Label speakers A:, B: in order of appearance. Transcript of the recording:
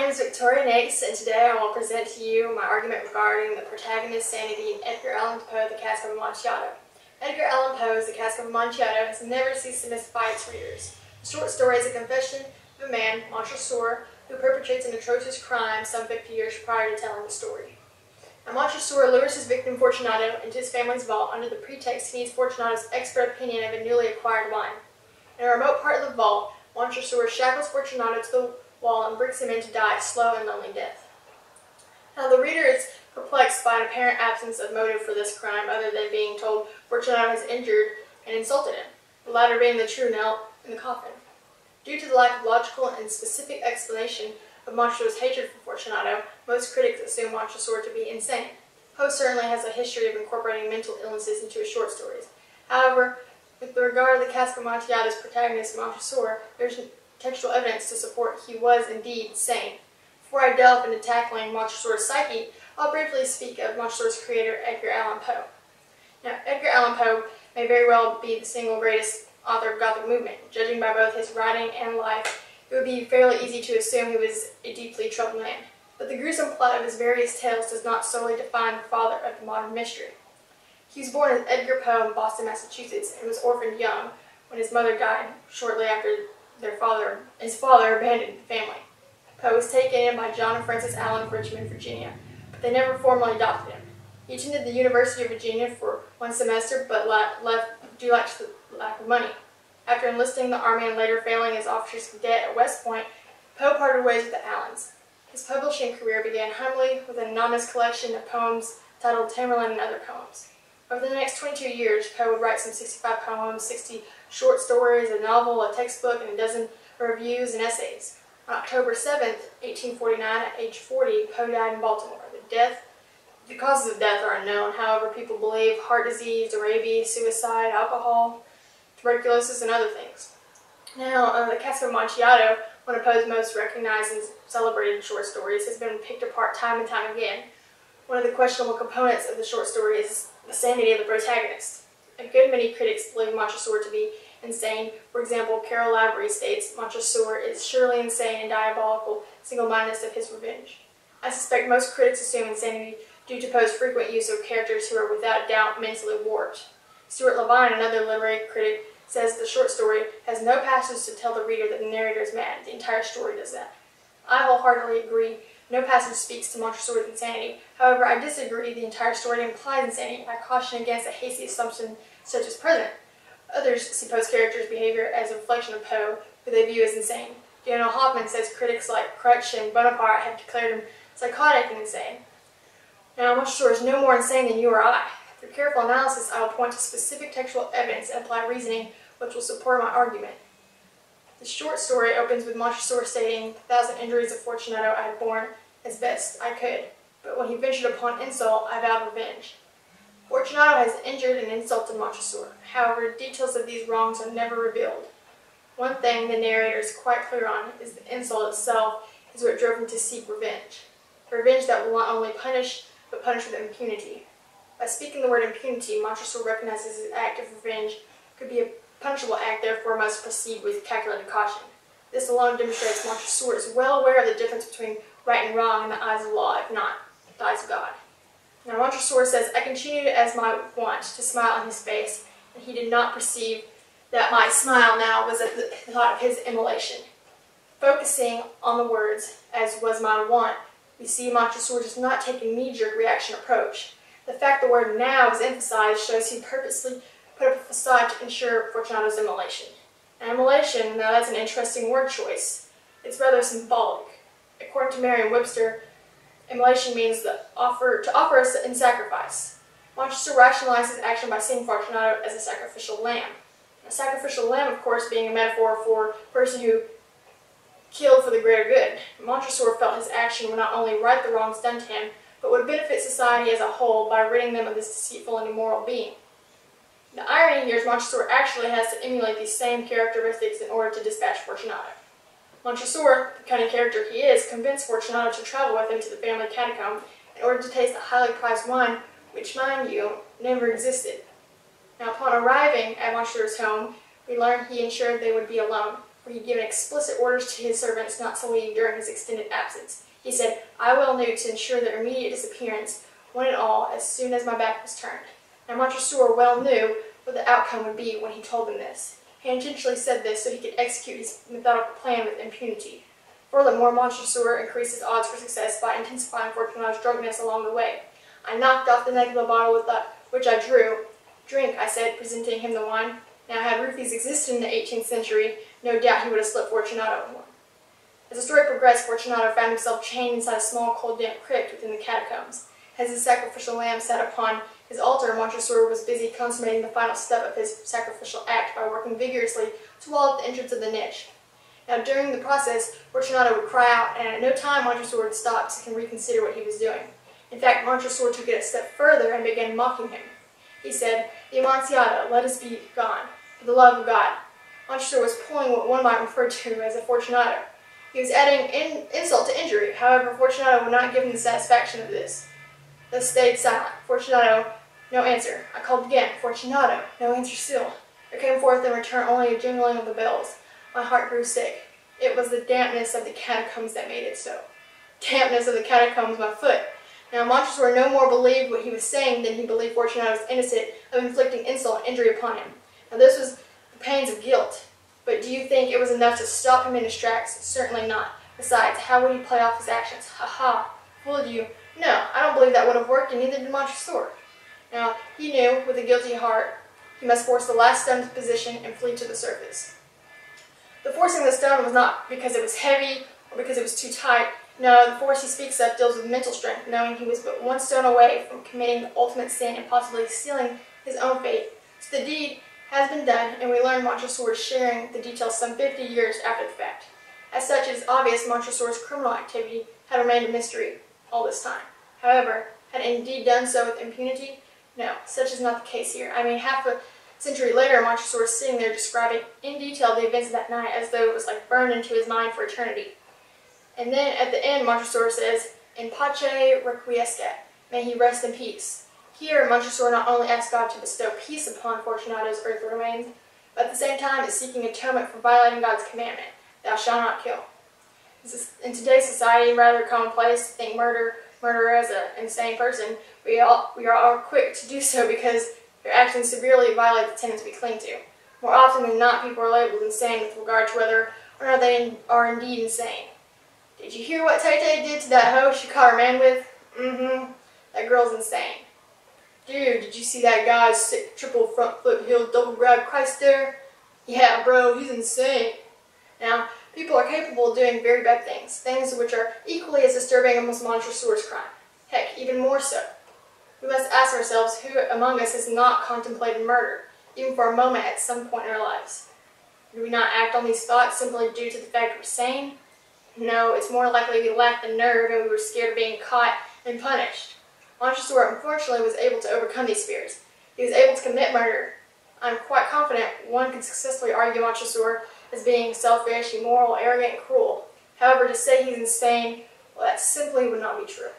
A: name is Victoria Nates, and today I will present to you my argument regarding the protagonist's sanity in Edgar Allan Poe's The Cask of Amontillado. Edgar Allan Poe's The Cask of Amontillado has never ceased to mystify its readers. The short story is a confession of a man, Montresor, who perpetrates an atrocious crime some 50 years prior to telling the story. Now, Montresor lures his victim Fortunato into his family's vault under the pretext he needs Fortunato's expert opinion of a newly acquired wine. In a remote part of the vault, Montresor shackles Fortunato to the wall and brings him in to die a slow and lonely death. Now, the reader is perplexed by an apparent absence of motive for this crime other than being told Fortunato has injured and insulted him, the latter being the true nail in the coffin. Due to the lack of logical and specific explanation of Montresor's hatred for Fortunato, most critics assume Montresor to be insane. Poe certainly has a history of incorporating mental illnesses into his short stories. However, with regard to the Cask of Amontillado's protagonist, Montresor, there's textual evidence to support he was indeed sane. Before I delve into tackling Montresor's psyche, I'll briefly speak of Montresor's creator, Edgar Allan Poe. Now, Edgar Allan Poe may very well be the single greatest author of Gothic movement. Judging by both his writing and life, it would be fairly easy to assume he was a deeply troubled man. But the gruesome plot of his various tales does not solely define the father of the modern mystery. He was born as Edgar Poe in Boston, Massachusetts, and was orphaned young when his mother died shortly after his father abandoned the family. Poe was taken in by John and Frances Allen of Richmond, Virginia, but they never formally adopted him. He attended the University of Virginia for one semester, but left due to lack of money. After enlisting in the Army and later failing his officer's cadet at West Point, Poe parted ways with the Allens. His publishing career began humbly with an anonymous collection of poems titled Tamerlane and Other Poems. Over the next 22 years, Poe would write some 65 poems, 60 short stories, a novel, a textbook, and a dozen reviews and essays. On October 7, 1849, at age 40, Poe died in Baltimore. The causes of death are unknown. However, people believe heart disease, rabies, suicide, alcohol, tuberculosis, and other things. Now, The Cask of Amontillado, one of Poe's most recognized and celebrated short stories, has been picked apart time and time again. One of the questionable components of the short story is the sanity of the protagonist. A good many critics believe Montresor to be insane. For example, Carol Lavery states Montresor is surely insane and diabolical single-mindedness of his revenge. I suspect most critics assume insanity due to Poe's frequent use of characters who are without doubt mentally warped. Stuart Levine, another literary critic, says the short story has no passage to tell the reader that the narrator is mad. The entire story does that. I wholeheartedly agree. No passage speaks to Montresor's insanity. However, I disagree the entire story implies insanity. I caution against a hasty assumption such as present. Others see Poe's character's behavior as a reflection of Poe, who they view as insane. Daniel Hoffman says critics like Crutch and Bonaparte have declared him psychotic and insane. Now, Montresor is no more insane than you or I. Through careful analysis, I will point to specific textual evidence and apply reasoning which will support my argument. The short story opens with Montresor stating, "The 1,000 injuries of Fortunato I had borne as best I could, but when he ventured upon insult, I vowed revenge." Fortunato has injured and insulted Montresor. However, details of these wrongs are never revealed. One thing the narrator is quite clear on is the insult itself is what drove him to seek revenge. Revenge that will not only punish, but punish with impunity. By speaking the word impunity, Montresor recognizes his act of revenge could be a punishable act, therefore must proceed with calculated caution. This alone demonstrates Montresor is well aware of the difference between right and wrong in the eyes of law, if not the eyes of God. Now, Montresor says, "I continued as my wont to smile on his face, and he did not perceive that my smile now was at the thought of his immolation." Focusing on the words, "as was my wont," we see Montresor does not take a knee-jerk reaction approach. The fact the word "now" is emphasized shows he purposely put up a facade to ensure Fortunato's immolation. Now, immolation, now that's an interesting word choice. It's rather symbolic. According to Merriam-Webster, immolation means to offer in sacrifice. Montresor rationalized his action by seeing Fortunato as a sacrificial lamb. A sacrificial lamb, of course, being a metaphor for a person who killed for the greater good. Montresor felt his action would not only right the wrongs done to him, but would benefit society as a whole by ridding them of this deceitful and immoral being. The irony here is Montresor actually has to emulate these same characteristics in order to dispatch Fortunato. Montresor, the cunning character he is, convinced Fortunato to travel with him to the family catacomb in order to taste the highly prized wine, which, mind you, never existed. Now, upon arriving at Montresor's home, we learn he ensured they would be alone. where he had given explicit orders to his servants not to leave during his extended absence. He said, "I well knew to ensure their immediate disappearance, one and all, as soon as my back was turned." Now Montresor well knew what the outcome would be when he told them this. He intentionally said this so he could execute his methodical plan with impunity. Furthermore, Montresor increased his odds for success by intensifying Fortunato's drunkenness along the way. I knocked off the neck of the bottle with which I drew. "Drink," I said, presenting him the wine. Now, had roofies existed in the 18th century, no doubt he would have slipped Fortunato one. As the story progressed, Fortunato found himself chained inside a small, cold, damp crypt within the catacombs. As his sacrificial lamb sat upon his altar, Montresor was busy consummating the final step of his sacrificial act by working vigorously to wall up the entrance of the niche. Now, during the process, Fortunato would cry out, and at no time Montresor would stop to reconsider what he was doing. In fact, Montresor took it a step further and began mocking him. He said, "The Amontillado, let us be gone, for the love of God." Montresor was pulling what one might refer to as a Fortunato. He was adding insult to injury. However, Fortunato would not give him the satisfaction of this. Thus stayed silent. Fortunato, no answer. I called again. Fortunato, no answer still. There came forth in return only a jingling of the bells. My heart grew sick. It was the dampness of the catacombs that made it so. Dampness of the catacombs, my foot. Now, Montresor no more believed what he was saying than he believed Fortunato was innocent of inflicting insult and injury upon him. Now, this was the pains of guilt. But do you think it was enough to stop him in his tracks? Certainly not. Besides, how would he play off his actions? Ha ha! Fooled you? No, I don't believe that would have worked, and neither did Montresor. Now, he knew, with a guilty heart, he must force the last stone to position and flee to the surface. The forcing the stone was not because it was heavy or because it was too tight. No, the force he speaks of deals with mental strength, knowing he was but one stone away from committing the ultimate sin and possibly sealing his own fate. So the deed has been done, and we learn Montresor sharing the details some 50 years after the fact. As such, it is obvious Montresor's criminal activity had remained a mystery all this time. However, had it indeed done so with impunity? No, such is not the case here. I mean, half a century later, Montresor is sitting there describing in detail the events of that night as though it was like burned into his mind for eternity. And then at the end, Montresor says, "In pace requiescat," may he rest in peace. Here, Montresor not only asks God to bestow peace upon Fortunato's earthly remains, but at the same time is seeking atonement for violating God's commandment, "Thou shalt not kill." In today's society, rather commonplace to think murderer as an insane person. We are all quick to do so because their actions severely violate the tenets we cling to. More often than not, people are labeled insane with regard to whether or not they are indeed insane. Did you hear what Tay did to that hoe she caught her man with? That girl's insane. Dude, did you see that guy's sick triple front foot heel double grab Christ there? Yeah, bro, he's insane. Now, people are capable of doing very bad things, things which are equally as disturbing as Montresor's crime. Heck, even more so. We must ask ourselves who among us has not contemplated murder, even for a moment at some point in our lives. Do we not act on these thoughts simply due to the fact we're sane? No, it's more likely we lacked the nerve and we were scared of being caught and punished. Montresor, unfortunately, was able to overcome these fears. He was able to commit murder. I'm quite confident one can successfully argue Montresor as being selfish, immoral, arrogant, and cruel. However, to say he's insane, well, that simply would not be true.